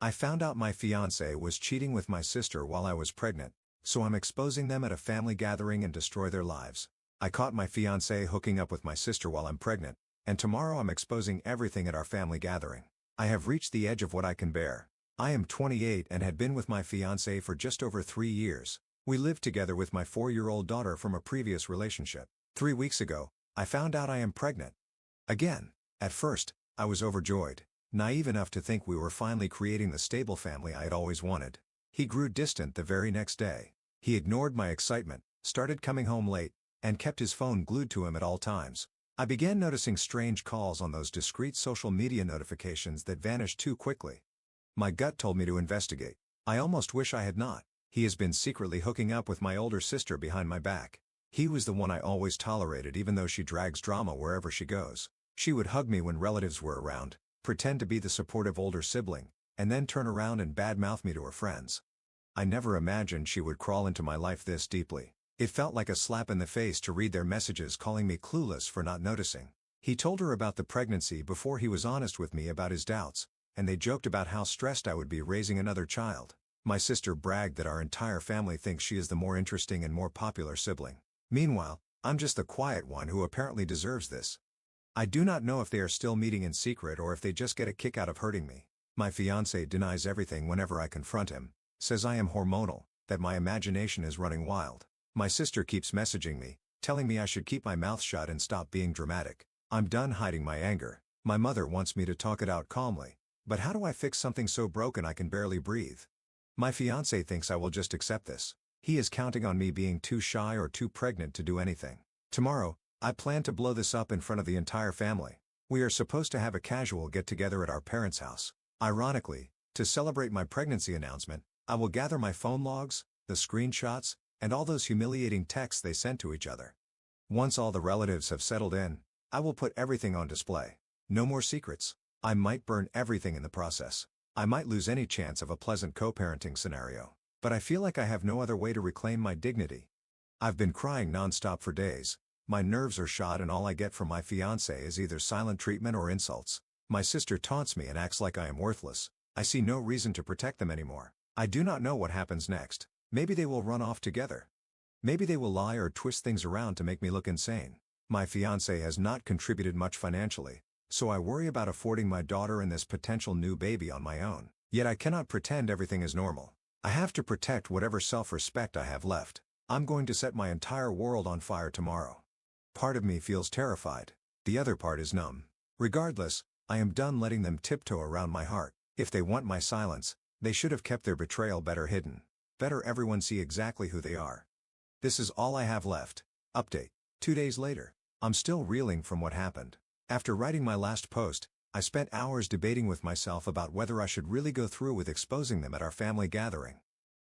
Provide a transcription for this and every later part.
I found out my fiancé was cheating with my sister while I was pregnant, so I'm exposing them at a family gathering and destroy their lives. I caught my fiancé hooking up with my sister while I'm pregnant, and tomorrow I'm exposing everything at our family gathering. I have reached the edge of what I can bear. I am 28 and had been with my fiancé for just over 3 years. We lived together with my 4-year-old daughter from a previous relationship. 3 weeks ago, I found out I am pregnant. Again. At first, I was overjoyed, naive enough to think we were finally creating the stable family I had always wanted. He grew distant the very next day. He ignored my excitement, started coming home late, and kept his phone glued to him at all times. I began noticing strange calls on those discreet social media notifications that vanished too quickly. My gut told me to investigate. I almost wish I had not. He has been secretly hooking up with my older sister behind my back. He was the one I always tolerated even though she drags drama wherever she goes. She would hug me when relatives were around, pretend to be the supportive older sibling, and then turn around and badmouth me to her friends. I never imagined she would crawl into my life this deeply. It felt like a slap in the face to read their messages calling me clueless for not noticing. He told her about the pregnancy before he was honest with me about his doubts, and they joked about how stressed I would be raising another child. My sister bragged that our entire family thinks she is the more interesting and more popular sibling. Meanwhile, I'm just the quiet one who apparently deserves this. I do not know if they are still meeting in secret or if they just get a kick out of hurting me. My fiancé denies everything whenever I confront him, says I am hormonal, that my imagination is running wild. My sister keeps messaging me, telling me I should keep my mouth shut and stop being dramatic. I'm done hiding my anger. My mother wants me to talk it out calmly. But how do I fix something so broken I can barely breathe? My fiancé thinks I will just accept this. He is counting on me being too shy or too pregnant to do anything. Tomorrow, I plan to blow this up in front of the entire family. We are supposed to have a casual get-together at our parents' house. Ironically, to celebrate my pregnancy announcement, I will gather my phone logs, the screenshots, and all those humiliating texts they sent to each other. Once all the relatives have settled in, I will put everything on display. No more secrets. I might burn everything in the process. I might lose any chance of a pleasant co-parenting scenario. But I feel like I have no other way to reclaim my dignity. I've been crying non-stop for days. My nerves are shot and all I get from my fiancé is either silent treatment or insults. My sister taunts me and acts like I am worthless. I see no reason to protect them anymore. I do not know what happens next. Maybe they will run off together. Maybe they will lie or twist things around to make me look insane. My fiancé has not contributed much financially, so I worry about affording my daughter and this potential new baby on my own. Yet I cannot pretend everything is normal. I have to protect whatever self-respect I have left. I'm going to set my entire world on fire tomorrow. Part of me feels terrified. The other part is numb. Regardless, I am done letting them tiptoe around my heart. If they want my silence, they should have kept their betrayal better hidden. Better everyone see exactly who they are. This is all I have left. Update. 2 days later. I'm still reeling from what happened. After writing my last post, I spent hours debating with myself about whether I should really go through with exposing them at our family gathering.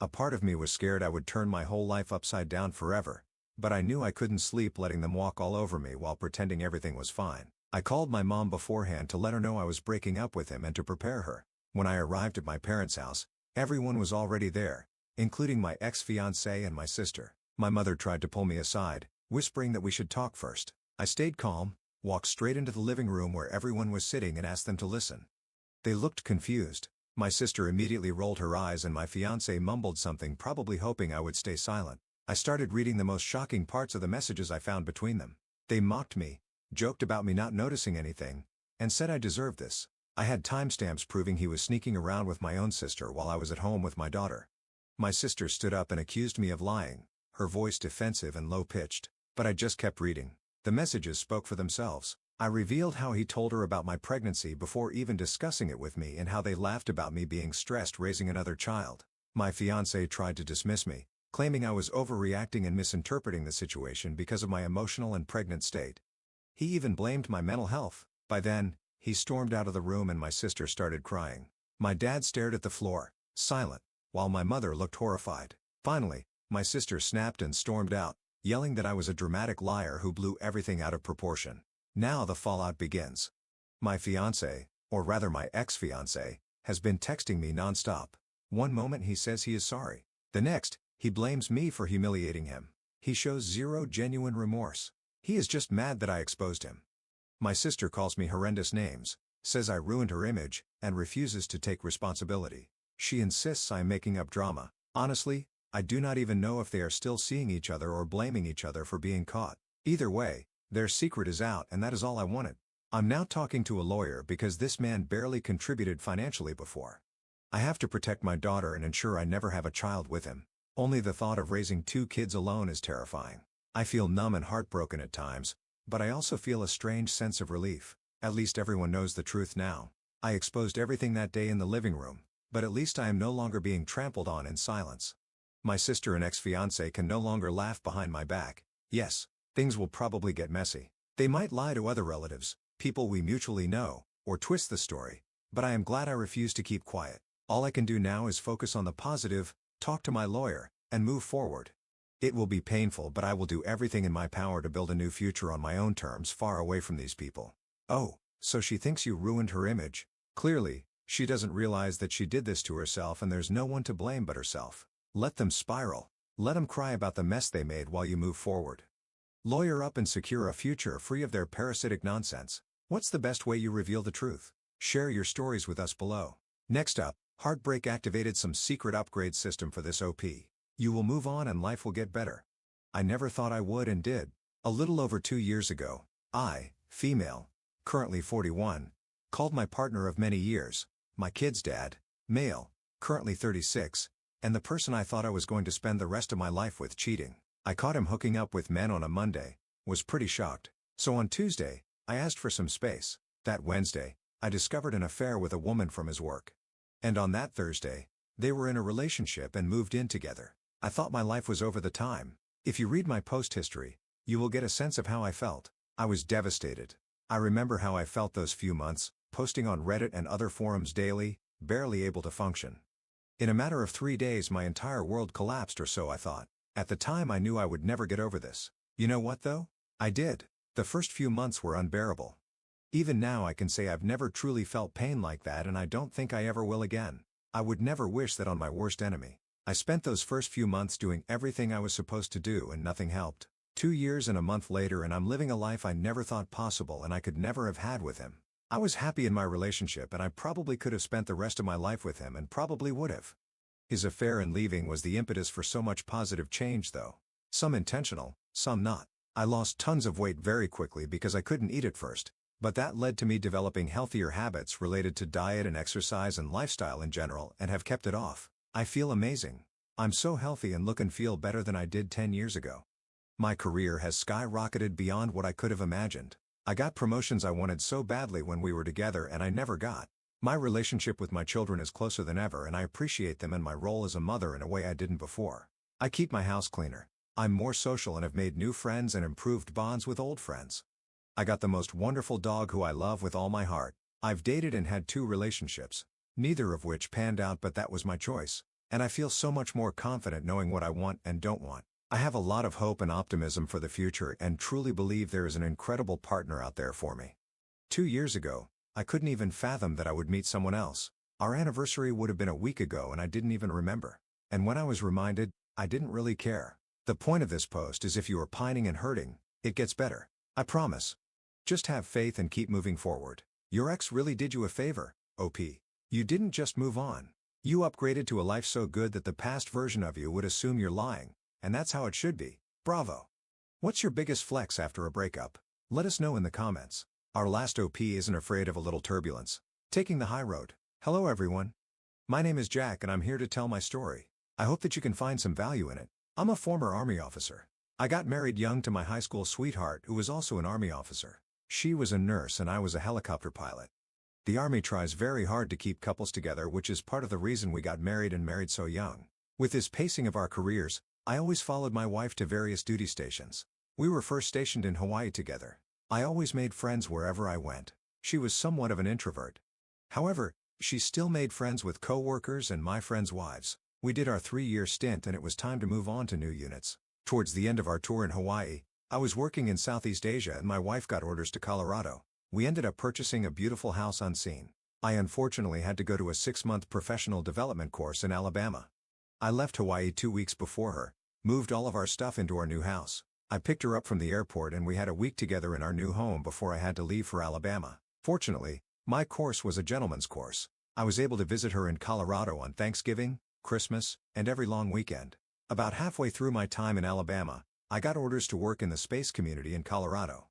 A part of me was scared I would turn my whole life upside down forever, but I knew I couldn't sleep letting them walk all over me while pretending everything was fine. I called my mom beforehand to let her know I was breaking up with him and to prepare her. When I arrived at my parents' house, everyone was already there, including my ex-fiancé and my sister. My mother tried to pull me aside, whispering that we should talk first. I stayed calm, walked straight into the living room where everyone was sitting and asked them to listen. They looked confused. My sister immediately rolled her eyes and my fiancé mumbled something, probably hoping I would stay silent. I started reading the most shocking parts of the messages I found between them. They mocked me, joked about me not noticing anything, and said I deserved this. I had timestamps proving he was sneaking around with my own sister while I was at home with my daughter. My sister stood up and accused me of lying, her voice defensive and low-pitched, but I just kept reading. The messages spoke for themselves. I revealed how he told her about my pregnancy before even discussing it with me and how they laughed about me being stressed raising another child. My fiancé tried to dismiss me, claiming I was overreacting and misinterpreting the situation because of my emotional and pregnant state. He even blamed my mental health. By then, he stormed out of the room and my sister started crying. My dad stared at the floor, silent, while my mother looked horrified. Finally, my sister snapped and stormed out, yelling that I was a dramatic liar who blew everything out of proportion. Now the fallout begins. My fiancé, or rather my ex-fiancé, has been texting me non-stop. One moment he says he is sorry. The next, he blames me for humiliating him. He shows zero genuine remorse. He is just mad that I exposed him. My sister calls me horrendous names, says I ruined her image, and refuses to take responsibility. She insists I'm making up drama. Honestly, I do not even know if they are still seeing each other or blaming each other for being caught. Either way, their secret is out and that is all I wanted. I'm now talking to a lawyer because this man barely contributed financially before. I have to protect my daughter and ensure I never have a child with him. Only the thought of raising 2 kids alone is terrifying. I feel numb and heartbroken at times, but I also feel a strange sense of relief. At least everyone knows the truth now. I exposed everything that day in the living room, but at least I am no longer being trampled on in silence. My sister and ex-fiancé can no longer laugh behind my back. Yes, things will probably get messy. They might lie to other relatives, people we mutually know, or twist the story, but I am glad I refuse to keep quiet. All I can do now is focus on the positive, talk to my lawyer, and move forward. It will be painful, but I will do everything in my power to build a new future on my own terms far away from these people. Oh, so she thinks you ruined her image. Clearly, she doesn't realize that she did this to herself and there's no one to blame but herself. Let them spiral. Let them cry about the mess they made while you move forward. Lawyer up and secure a future free of their parasitic nonsense. What's the best way you reveal the truth? Share your stories with us below. Next up, Heartbreak activated some secret upgrade system for this OP. You will move on and life will get better. I never thought I would and did. A little over 2 years ago, I, female, currently 41, called my partner of many years, my kid's dad, male, currently 36, and the person I thought I was going to spend the rest of my life with cheating. I caught him hooking up with men on a Monday, was pretty shocked. So on Tuesday, I asked for some space. That Wednesday, I discovered an affair with a woman from his work. And on that Thursday, they were in a relationship and moved in together. I thought my life was over the time. If you read my post history, you will get a sense of how I felt. I was devastated. I remember how I felt those few months, posting on Reddit and other forums daily, barely able to function. In a matter of 3 days my entire world collapsed, or so I thought. At the time I knew I would never get over this. You know what though? I did. The first few months were unbearable. Even now I can say I've never truly felt pain like that, and I don't think I ever will again. I would never wish that on my worst enemy. I spent those first few months doing everything I was supposed to do and nothing helped. 2 years and a month later and I'm living a life I never thought possible and I could never have had with him. I was happy in my relationship and I probably could have spent the rest of my life with him and probably would have. His affair and leaving was the impetus for so much positive change though. Some intentional, some not. I lost tons of weight very quickly because I couldn't eat at first. But that led to me developing healthier habits related to diet and exercise and lifestyle in general and have kept it off. I feel amazing. I'm so healthy and look and feel better than I did 10 years ago. My career has skyrocketed beyond what I could have imagined. I got promotions I wanted so badly when we were together and I never got. My relationship with my children is closer than ever and I appreciate them and my role as a mother in a way I didn't before. I keep my house cleaner. I'm more social and have made new friends and improved bonds with old friends. I got the most wonderful dog who I love with all my heart. I've dated and had 2 relationships, neither of which panned out, but that was my choice. And I feel so much more confident knowing what I want and don't want. I have a lot of hope and optimism for the future and truly believe there is an incredible partner out there for me. 2 years ago, I couldn't even fathom that I would meet someone else. Our anniversary would have been a week ago and I didn't even remember. And when I was reminded, I didn't really care. The point of this post is if you are pining and hurting, it gets better. I promise. Just have faith and keep moving forward. Your ex really did you a favor, OP. You didn't just move on. You upgraded to a life so good that the past version of you would assume you're lying, and that's how it should be. Bravo. What's your biggest flex after a breakup? Let us know in the comments. Our last OP isn't afraid of a little turbulence. Taking the high road. Hello everyone. My name is Jack and I'm here to tell my story. I hope that you can find some value in it. I'm a former Army officer. I got married young to my high school sweetheart who was also an Army officer. She was a nurse and I was a helicopter pilot. The Army tries very hard to keep couples together, which is part of the reason we got married and married so young. With this pacing of our careers, I always followed my wife to various duty stations. We were first stationed in Hawaii together. I always made friends wherever I went. She was somewhat of an introvert. However, she still made friends with co-workers and my friends' wives. We did our 3-year stint and it was time to move on to new units. Towards the end of our tour in Hawaii, I was working in Southeast Asia and my wife got orders to Colorado. We ended up purchasing a beautiful house unseen. I unfortunately had to go to a 6-month professional development course in Alabama. I left Hawaii 2 weeks before her, moved all of our stuff into our new house. I picked her up from the airport and we had a week together in our new home before I had to leave for Alabama. Fortunately, My course was a gentleman's course. I was able to visit her in Colorado on Thanksgiving, Christmas, and every long weekend. About halfway through my time in Alabama, I got orders to work in the space community in Colorado.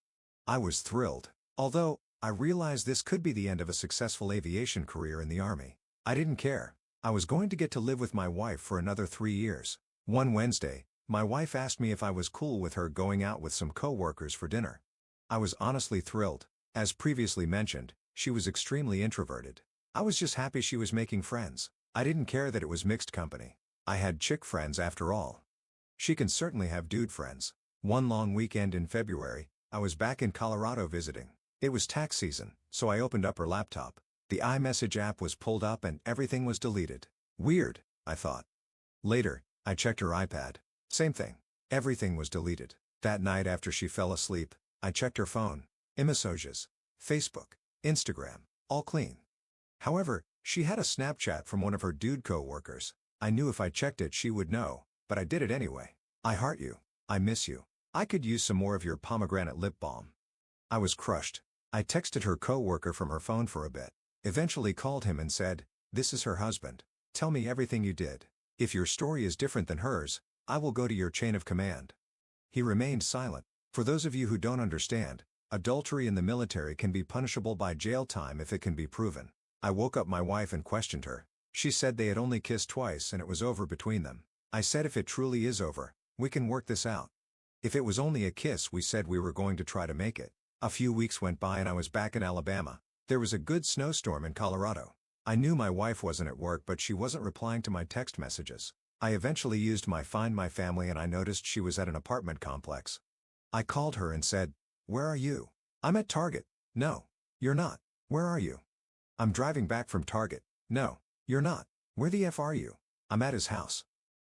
I was thrilled, although I realized this could be the end of a successful aviation career in the Army. I didn't care. I was going to get to live with my wife for another 3 years. One Wednesday, my wife asked me if I was cool with her going out with some co-workers for dinner. I was honestly thrilled. As previously mentioned, she was extremely introverted. I was just happy she was making friends. I didn't care that it was mixed company. I had chick friends after all. She can certainly have dude friends. One long weekend in February, I was back in Colorado visiting. It was tax season, so I opened up her laptop. The iMessage app was pulled up and everything was deleted. Weird, I thought. Later, I checked her iPad. Same thing. Everything was deleted. That night after she fell asleep, I checked her phone. Images, Facebook, Instagram, all clean. However, she had a Snapchat from one of her dude co-workers. I knew if I checked it she would know, but I did it anyway. I heart you. I miss you. I could use some more of your pomegranate lip balm. I was crushed. I texted her co-worker from her phone for a bit. Eventually called him and said, "This is her husband. Tell me everything you did. If your story is different than hers, I will go to your chain of command." He remained silent. For those of you who don't understand, adultery in the military can be punishable by jail time if it can be proven. I woke up my wife and questioned her. She said they had only kissed twice and it was over between them. I said if it truly is over, we can work this out. If it was only a kiss, we said we were going to try to make it. A few weeks went by and I was back in Alabama. There was a good snowstorm in Colorado. I knew my wife wasn't at work but she wasn't replying to my text messages. I eventually used my Find My Family and I noticed she was at an apartment complex. I called her and said, "Where are you?" "I'm at Target." "No, you're not." "Where are you?" "I'm driving back from Target." "No, you're not." "Where the F are you?" "I'm at his house."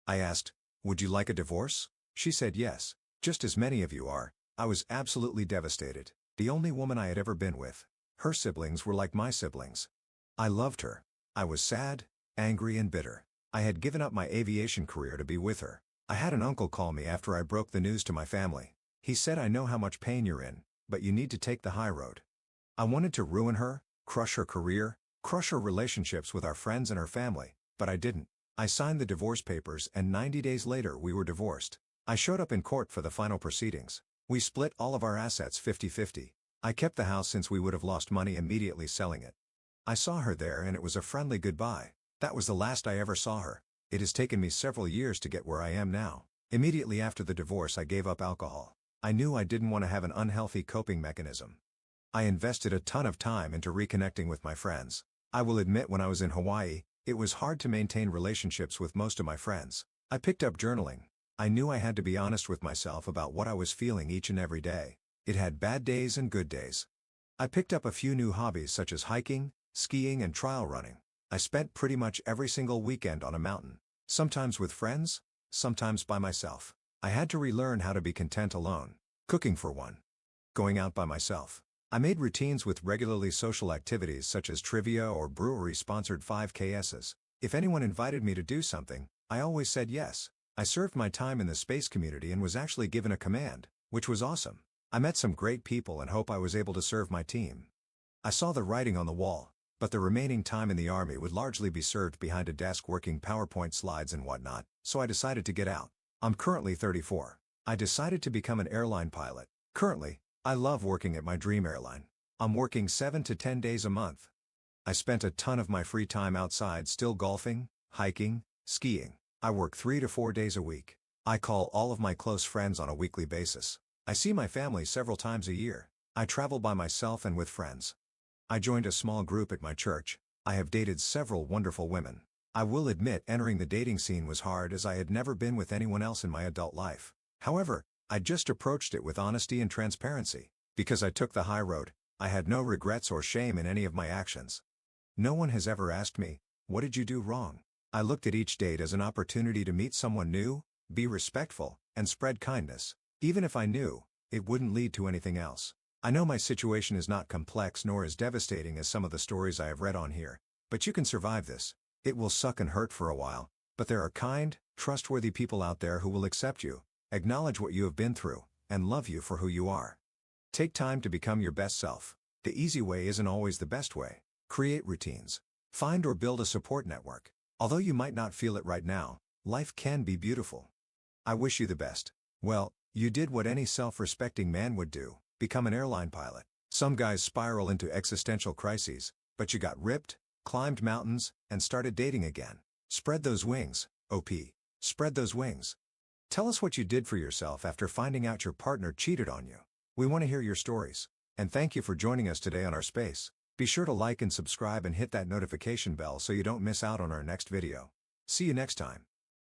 I asked, "Would you like a divorce?" She said yes. "Just as many of you are." I was absolutely devastated. The only woman I had ever been with. Her siblings were like my siblings. I loved her. I was sad, angry and bitter. I had given up my aviation career to be with her. I had an uncle call me after I broke the news to my family. He said, "I know how much pain you're in, but you need to take the high road." I wanted to ruin her, crush her career, crush her relationships with our friends and her family, but I didn't. I signed the divorce papers and 90 days later we were divorced. I showed up in court for the final proceedings. We split all of our assets 50-50. I kept the house since we would have lost money immediately selling it. I saw her there and it was a friendly goodbye. That was the last I ever saw her. It has taken me several years to get where I am now. Immediately after the divorce I gave up alcohol. I knew I didn't want to have an unhealthy coping mechanism. I invested a ton of time into reconnecting with my friends. I will admit when I was in Hawaii, it was hard to maintain relationships with most of my friends. I picked up journaling. I knew I had to be honest with myself about what I was feeling each and every day. It had bad days and good days. I picked up a few new hobbies such as hiking, skiing and trail running. I spent pretty much every single weekend on a mountain. Sometimes with friends, sometimes by myself. I had to relearn how to be content alone. Cooking for one. Going out by myself. I made routines with regularly social activities such as trivia or brewery-sponsored 5Ks. If anyone invited me to do something, I always said yes. I served my time in the space community and was actually given a command, which was awesome. I met some great people and hope I was able to serve my team. I saw the writing on the wall, but the remaining time in the Army would largely be served behind a desk working PowerPoint slides and whatnot, so I decided to get out. I'm currently 34. I decided to become an airline pilot. Currently, I love working at my dream airline. I'm working 7 to 10 days a month. I spent a ton of my free time outside still golfing, hiking, skiing. I work 3 to 4 days a week. I call all of my close friends on a weekly basis. I see my family several times a year. I travel by myself and with friends. I joined a small group at my church. I have dated several wonderful women. I will admit entering the dating scene was hard as I had never been with anyone else in my adult life. However, I just approached it with honesty and transparency. Because I took the high road, I had no regrets or shame in any of my actions. No one has ever asked me, "What did you do wrong?" I looked at each date as an opportunity to meet someone new, be respectful, and spread kindness. Even if I knew, it wouldn't lead to anything else. I know my situation is not complex nor as devastating as some of the stories I have read on here, but you can survive this. It will suck and hurt for a while, but there are kind, trustworthy people out there who will accept you, acknowledge what you have been through, and love you for who you are. Take time to become your best self. The easy way isn't always the best way. Create routines. Find or build a support network. Although you might not feel it right now, life can be beautiful. I wish you the best. Well, you did what any self-respecting man would do, become an airline pilot. Some guys spiral into existential crises, but you got ripped, climbed mountains, and started dating again. Spread those wings, OP. Spread those wings. Tell us what you did for yourself after finding out your partner cheated on you. We want to hear your stories. And thank you for joining us today on our space. Be sure to like and subscribe and hit that notification bell so you don't miss out on our next video. See you next time.